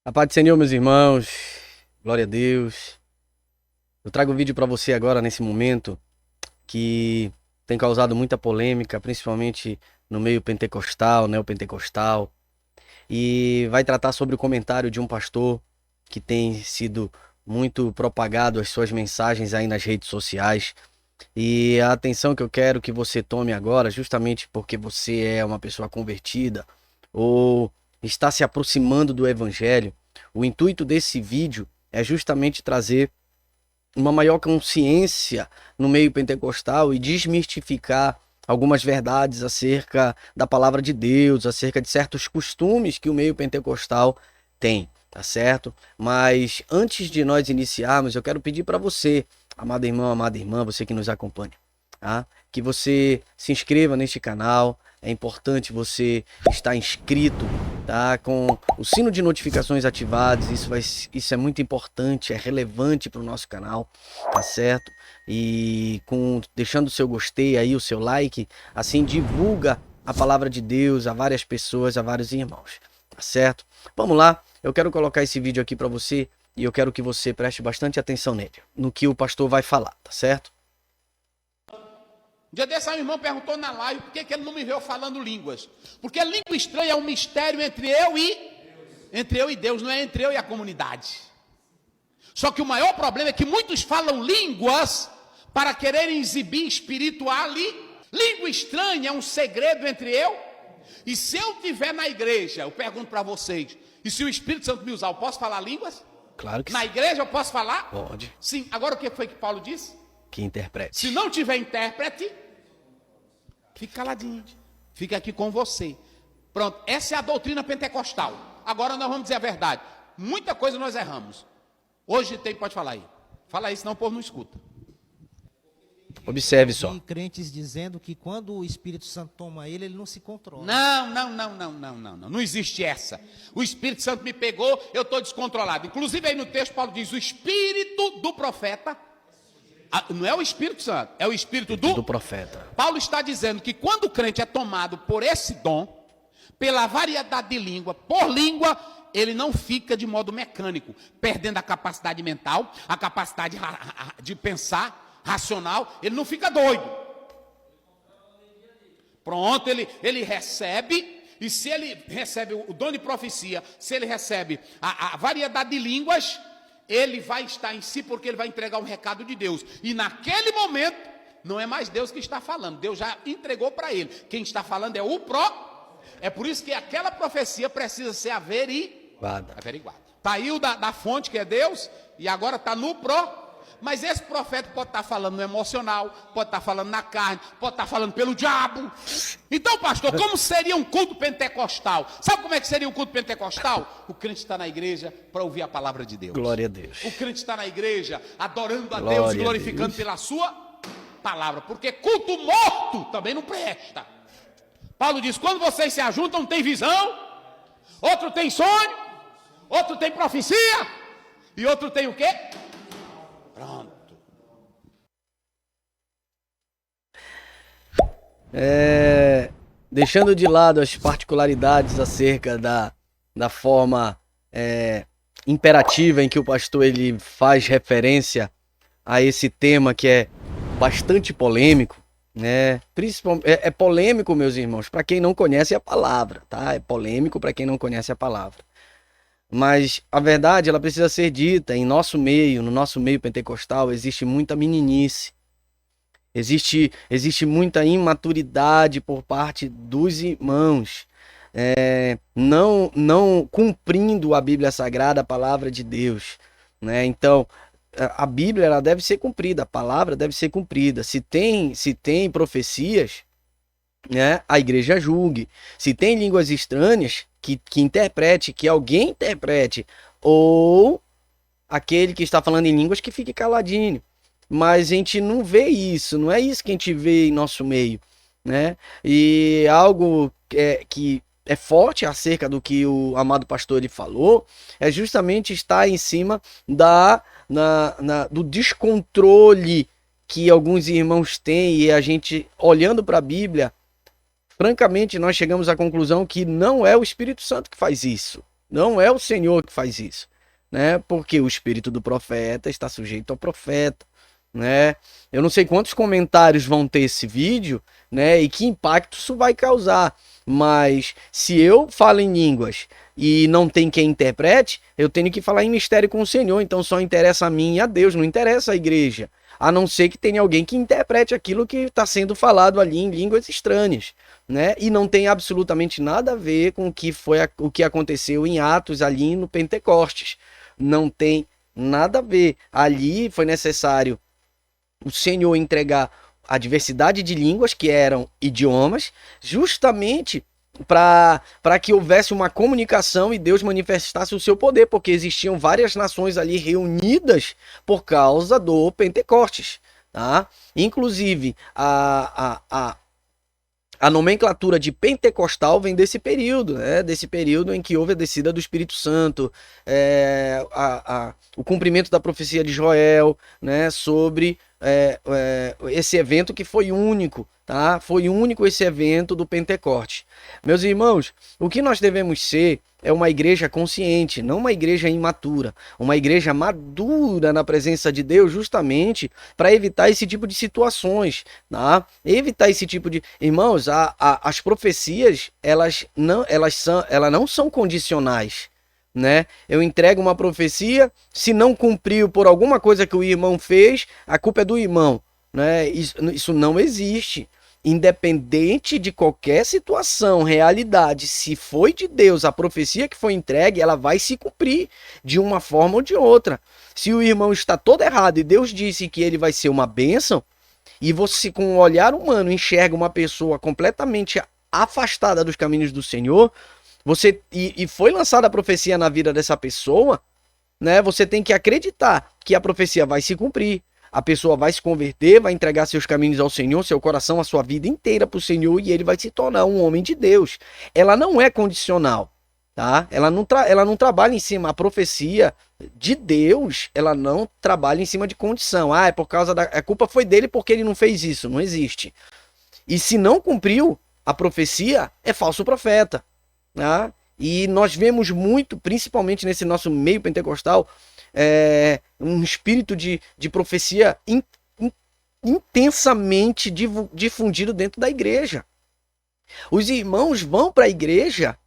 A paz do Senhor, meus irmãos, glória a Deus. Eu trago um vídeo para você agora, nesse momento, que tem causado muita polêmica, principalmente no meio pentecostal, neopentecostal, e vai tratar sobre o comentário de um pastor que tem sido muito propagado as suas mensagens aí nas redes sociais. E a atenção que eu quero que você tome agora, justamente porque você é uma pessoa convertida ou está se aproximando do evangelho, o intuito desse vídeo é justamente trazer uma maior consciência no meio pentecostal e desmistificar algumas verdades acerca da palavra de Deus, acerca de certos costumes que o meio pentecostal tem, tá certo? Mas antes de nós iniciarmos, eu quero pedir para você, amado irmão, amada irmã, você que nos acompanha, tá? Que você se inscreva neste canal. É importante você estar inscrito, tá? Com o sino de notificações ativados. Isso é muito importante, é relevante para o nosso canal, tá certo? E deixando o seu gostei aí, o seu like, assim divulga a palavra de Deus a várias pessoas, a vários irmãos, tá certo? Vamos lá, eu quero colocar esse vídeo aqui para você e eu quero que você preste bastante atenção nele, no que o pastor vai falar, tá certo? Um dia desse, um irmão perguntou na live por que ele não me viu falando línguas. Porque língua estranha é um mistério entre eu e Deus, não é entre eu e a comunidade. Só que o maior problema é que muitos falam línguas para quererem exibir espiritualidade. Língua estranha é um segredo entre eu. E se eu estiver na igreja, eu pergunto para vocês, e se o Espírito Santo me usar, eu posso falar línguas? Claro que na sim. igreja eu posso falar? Pode. Sim. Agora o que foi que Paulo disse? Que interprete. Se não tiver intérprete, fique caladinho, fica aqui com você. Pronto, essa é a doutrina pentecostal. Agora nós vamos dizer a verdade. Muita coisa nós erramos. Hoje tem, pode falar aí. Fala aí, senão o povo não escuta. Observe só. Tem crentes dizendo que quando o Espírito Santo toma ele não se controla. Não. Não existe essa. O Espírito Santo me pegou, eu estou descontrolado. Inclusive aí no texto Paulo diz, o Espírito do profeta, não é o Espírito Santo, é o Espírito do profeta. Paulo está dizendo que quando o crente é tomado por esse dom, pela variedade de língua, por língua, ele não fica de modo mecânico, perdendo a capacidade mental, a capacidade de pensar, racional, ele não fica doido. Pronto, ele recebe, e se ele recebe o dom de profecia, se ele recebe a variedade de línguas, ele vai estar em si porque ele vai entregar um recado de Deus. E naquele momento, não é mais Deus que está falando. Deus já entregou para ele. Quem está falando é o É por isso que aquela profecia precisa ser averiguada. Está aí o da fonte, que é Deus, e agora está no Mas esse profeta pode estar falando no emocional, pode estar falando na carne, pode estar falando pelo diabo. Então, pastor, como seria um culto pentecostal? Sabe como é que seria um culto pentecostal? O crente está na igreja para ouvir a palavra de Deus. Glória a Deus. O crente está na igreja adorando a Glória Deus e glorificando pela sua palavra. Porque culto morto também não presta. Paulo diz, quando vocês se ajuntam, tem visão, outro tem sonho, outro tem profecia, e outro tem o quê? Pronto. Deixando de lado as particularidades acerca da forma imperativa em que o pastor ele faz referência a esse tema que é bastante polêmico, né? Principalmente, é polêmico, meus irmãos, para quem não conhece a palavra, tá? É polêmico para quem não conhece a palavra. Mas a verdade, ela precisa ser dita. Em nosso meio, no nosso meio pentecostal, existe muita meninice. Existe muita imaturidade por parte dos irmãos. Não cumprindo a Bíblia Sagrada, a palavra de Deus, né? Então, a Bíblia ela deve ser cumprida, a palavra deve ser cumprida. Se tem profecias, né, a igreja julgue. Se tem línguas estranhas, que interprete, que alguém interprete, ou aquele que está falando em línguas que fique caladinho. Mas a gente não vê isso, não é isso que a gente vê em nosso meio, né? E algo que é forte acerca do que o amado pastor ele falou, é justamente estar em cima do descontrole que alguns irmãos têm, e a gente, olhando para a Bíblia, francamente, nós chegamos à conclusão que não é o Espírito Santo que faz isso. Não é o Senhor que faz isso, né? Porque o espírito do profeta está sujeito ao profeta, né? Eu não sei quantos comentários vão ter esse vídeo, né? E que impacto isso vai causar. Mas se eu falo em línguas e não tem quem interprete, eu tenho que falar em mistério com o Senhor. Então só interessa a mim e a Deus, não interessa a igreja. A não ser que tenha alguém que interprete aquilo que está sendo falado ali em línguas estranhas, né? E não tem absolutamente nada a ver com o que aconteceu em Atos ali no Pentecostes. Não tem nada a ver. Ali foi necessário o Senhor entregar a diversidade de línguas, que eram idiomas, justamente para que houvesse uma comunicação e Deus manifestasse o seu poder, porque existiam várias nações ali reunidas por causa do Pentecostes, tá? Inclusive, a nomenclatura de pentecostal vem desse período, né? Desse período em que houve a descida do Espírito Santo, o cumprimento da profecia de Joel, né? Sobre esse evento que foi único, tá? Foi único esse evento do Pentecoste. Meus irmãos, o que nós devemos ser é uma igreja consciente, não uma igreja imatura, uma igreja madura na presença de Deus, justamente para evitar esse tipo de situações, tá? Evitar esse tipo de... Irmãos, as profecias, elas não são condicionais, né? Eu entrego uma profecia, se não cumpriu por alguma coisa que o irmão fez, a culpa é do irmão, né? Isso não existe. Independente de qualquer situação, realidade, se foi de Deus, a profecia que foi entregue, ela vai se cumprir de uma forma ou de outra. Se o irmão está todo errado e Deus disse que ele vai ser uma bênção, e você com um olhar humano enxerga uma pessoa completamente afastada dos caminhos do Senhor, e foi lançada a profecia na vida dessa pessoa, né? Você tem que acreditar que a profecia vai se cumprir. A pessoa vai se converter, vai entregar seus caminhos ao Senhor, seu coração, a sua vida inteira para o Senhor, e ele vai se tornar um homem de Deus. Ela não é condicional, tá? Ela não trabalha em cima, a profecia de Deus, ela não trabalha em cima de condição. Ah, é por causa a culpa foi dele porque ele não fez isso. Não existe. E se não cumpriu a profecia, é falso profeta, tá? E nós vemos muito, principalmente nesse nosso meio pentecostal, um espírito de profecia intensamente difundido dentro da igreja. Os irmãos vão para a igreja,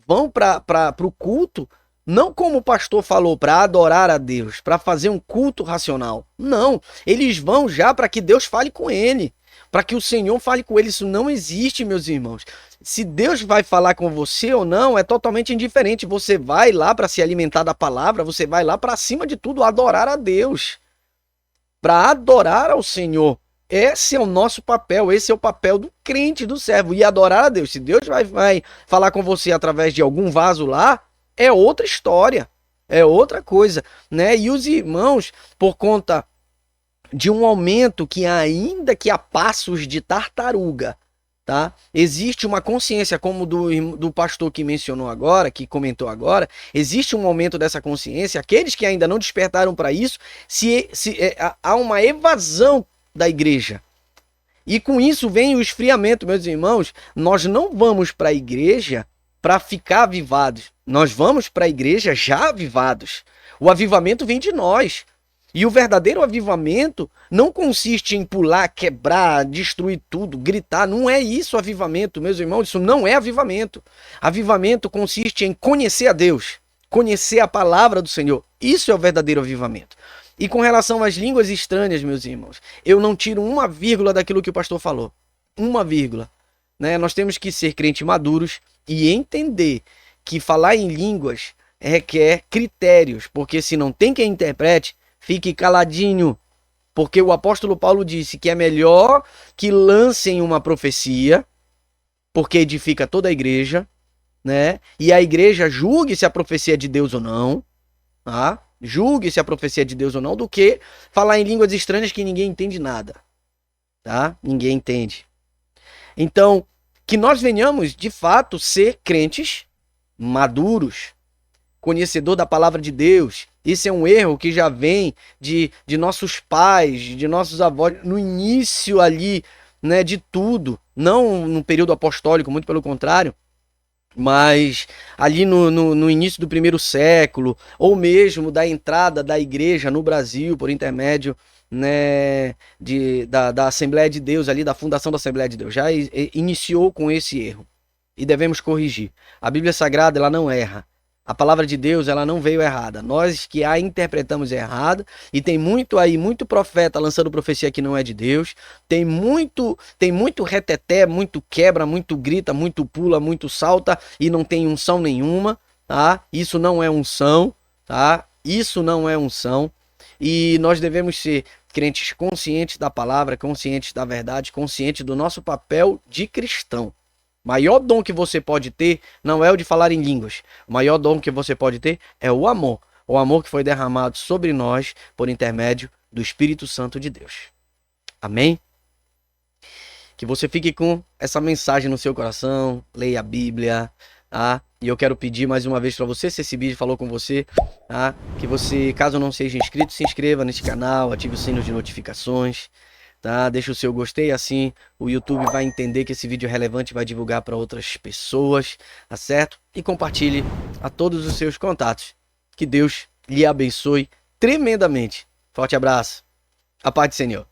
vão para o culto, não como o pastor falou, para adorar a Deus, para fazer um culto racional. Não, eles vão já para que Deus fale com ele, para que o Senhor fale com ele. Isso não existe, meus irmãos. Se Deus vai falar com você ou não, é totalmente indiferente. Você vai lá para se alimentar da palavra, você vai lá para, acima de tudo, adorar a Deus. Para adorar ao Senhor. Esse é o nosso papel, esse é o papel do crente, do servo. E adorar a Deus. Se Deus vai falar com você através de algum vaso lá, é outra história, é outra coisa, né? E os irmãos, por conta de um aumento que ainda que a passos de tartaruga, tá? Existe uma consciência, como do pastor que mencionou agora, que comentou agora, existe um aumento dessa consciência. Aqueles que ainda não despertaram para isso, há uma evasão da igreja. E com isso vem o esfriamento, meus irmãos. Nós não vamos para a igreja para ficar avivados. Nós vamos para a igreja já avivados. O avivamento vem de nós. E o verdadeiro avivamento não consiste em pular, quebrar, destruir tudo, gritar. Não é isso avivamento, meus irmãos. Isso não é avivamento. Avivamento consiste em conhecer a Deus, conhecer a palavra do Senhor. Isso é o verdadeiro avivamento. E com relação às línguas estranhas, meus irmãos, eu não tiro uma vírgula daquilo que o pastor falou. Uma vírgula. Né? Nós temos que ser crentes maduros e entender que falar em línguas requer critérios, porque se não tem quem interprete, fique caladinho, porque o apóstolo Paulo disse que é melhor que lancem uma profecia, porque edifica toda a igreja, né? E a igreja julgue se a profecia é de Deus ou não, tá? Julgue se a profecia é de Deus ou não, do que falar em línguas estranhas que ninguém entende nada, tá? Ninguém entende. Então, que nós venhamos, de fato, ser crentes maduros, conhecedor da palavra de Deus. Isso é um erro que já vem de nossos pais, de nossos avós, no início ali, né, de tudo, não no período apostólico, muito pelo contrário, Mas ali no início do primeiro século, ou mesmo da entrada da igreja no Brasil, por intermédio, né, da Assembleia de Deus, ali da fundação da Assembleia de Deus, já iniciou com esse erro. E devemos corrigir. A Bíblia Sagrada, ela não erra. A palavra de Deus, ela não veio errada. Nós que a interpretamos errada, e tem muito aí, muito profeta lançando profecia que não é de Deus. Tem muito reteté, muito quebra, muito grita, muito pula, muito salta e não tem unção nenhuma, tá? Isso não é unção, tá? Isso não é unção. E nós devemos ser crentes conscientes da palavra, conscientes da verdade, conscientes do nosso papel de cristão. O maior dom que você pode ter não é o de falar em línguas. O maior dom que você pode ter é o amor. O amor que foi derramado sobre nós por intermédio do Espírito Santo de Deus. Amém? Que você fique com essa mensagem no seu coração, leia a Bíblia, tá? E eu quero pedir mais uma vez para você, se esse vídeo falou com você, tá? Que você, caso não seja inscrito, se inscreva nesse canal, ative o sino de notificações. Tá? Deixa o seu gostei, assim o YouTube vai entender que esse vídeo é relevante e vai divulgar para outras pessoas, tá certo? E compartilhe a todos os seus contatos. Que Deus lhe abençoe tremendamente. Forte abraço. A paz do Senhor.